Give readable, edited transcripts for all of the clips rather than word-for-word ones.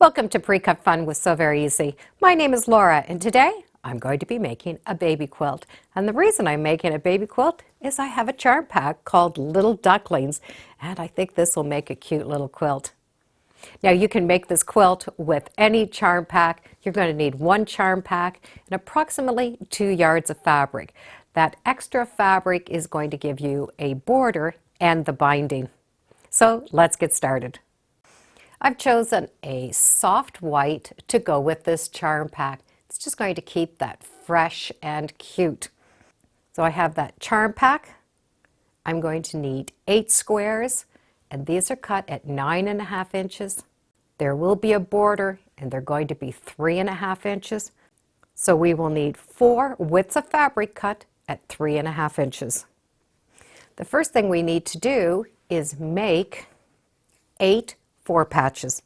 Welcome to Pre-Cut Fun with Sew Very Easy. My name is Laura and today I'm going to be making a baby quilt. And the reason I'm making a baby quilt is I have a charm pack called Little Ducklings and I think this will make a cute little quilt. Now you can make this quilt with any charm pack. You're going to need one charm pack and approximately 2 yards of fabric. That extra fabric is going to give you a border and the binding. So let's get started. I've chosen a soft white to go with this charm pack. It's just going to keep that fresh and cute. So I have that charm pack. I'm going to need 8 squares, and these are cut at 9.5 inches. There will be a border, and they're going to be 3.5 inches. So we will need 4 widths of fabric cut at 3.5 inches. The first thing we need to do is make 8 4 patches.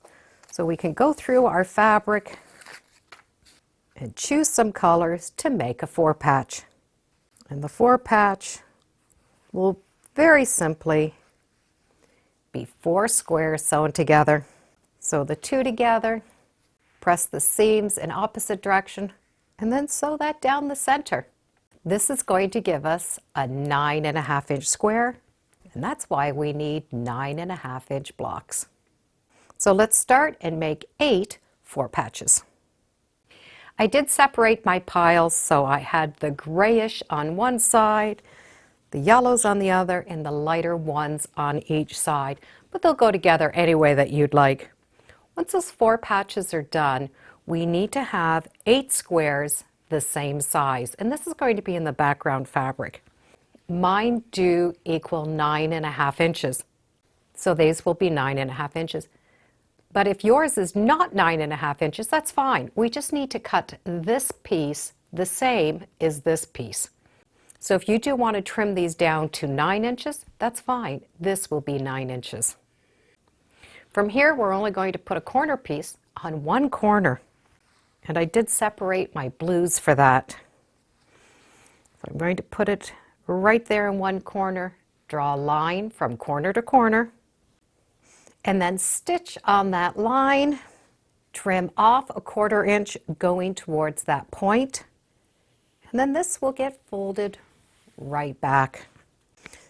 So we can go through our fabric and choose some colors to make a 4 patch. And the 4 patch will very simply be 4 squares sewn together. Sew the 2 together, press the seams in opposite direction, and then sew that down the center. This is going to give us a 9.5 inch square, and that's why we need 9.5 inch blocks. So let's start and make 8 4 patches. I did separate my piles, so I had the grayish on one side, the yellows on the other, and the lighter ones on each side, but they'll go together any way that you'd like. Once those 4 patches are done, we need to have 8 squares the same size, and this is going to be in the background fabric. Mine do equal 9.5 inches, so these will be 9.5 inches. But if yours is not 9.5 inches, that's fine. We just need to cut this piece the same as this piece. So if you do want to trim these down to 9 inches, that's fine. This will be 9 inches. From here, we're only going to put a corner piece on one corner. And I did separate my blues for that. So I'm going to put it right there in one corner, draw a line from corner to corner, and then stitch on that line, trim off a 1/4 inch going towards that point, and then this will get folded right back.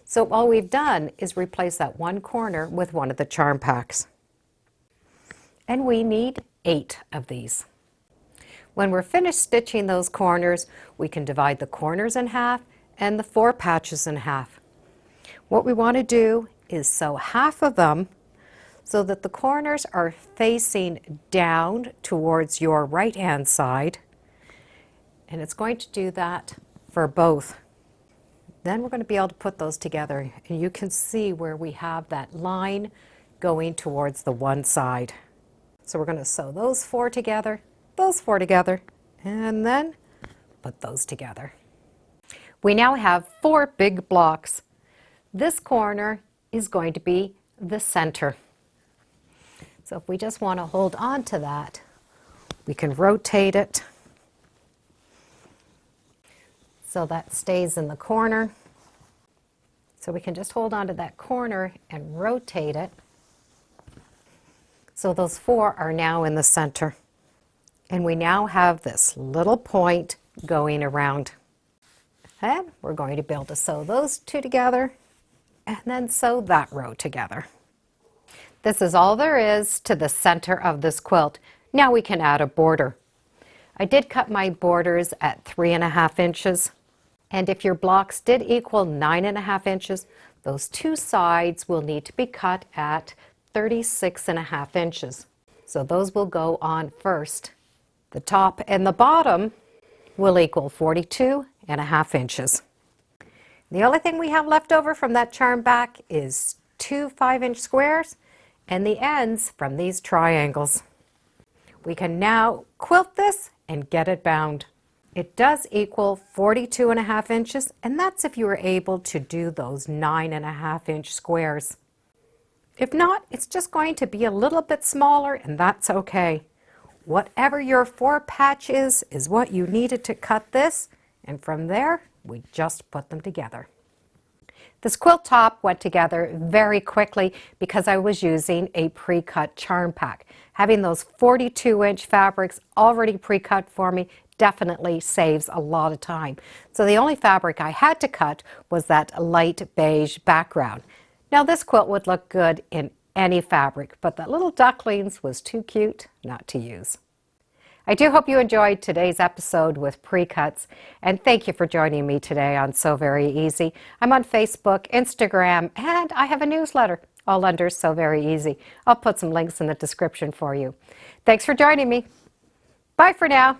So all we've done is replace that one corner with one of the charm packs. And we need 8 of these. When we're finished stitching those corners, we can divide the corners in half and the 4 patches in half. What we want to do is sew half of them so that the corners are facing down towards your right-hand side. And it's going to do that for both. Then we're going to be able to put those together. And you can see where we have that line going towards the one side. So we're going to sew those 4 together, and then put those together. We now have 4 big blocks. This corner is going to be the center. So if we just want to hold on to that, we can rotate it so that stays in the corner. So we can just hold on to that corner and rotate it. So those 4 are now in the center. And we now have this little point going around. And we're going to be able to sew those 2 together and then sew that row together. This is all there is to the center of this quilt. Now we can add a border. I did cut my borders at 3.5 inches. And if your blocks did equal 9.5 inches, those 2 sides will need to be cut at 36.5 inches. So those will go on first. The top and the bottom will equal 42.5 inches. The only thing we have left over from that charm back is 2 5-inch squares and the ends from these triangles. We can now quilt this and get it bound. It does equal 42.5 inches, and that's if you were able to do those 9.5 inch squares. If not, it's just going to be a little bit smaller, and that's okay. Whatever your 4 patch is what you needed to cut this, and from there, we just put them together. This quilt top went together very quickly because I was using a pre-cut charm pack. Having those 42-inch fabrics already pre-cut for me definitely saves a lot of time. So the only fabric I had to cut was that light beige background. Now this quilt would look good in any fabric, but that little Ducklings was too cute not to use. I do hope you enjoyed today's episode with pre-cuts, and thank you for joining me today on Sew Very Easy. I'm on Facebook, Instagram, and I have a newsletter, all under Sew Very Easy. I'll put some links in the description for you. Thanks for joining me. Bye for now.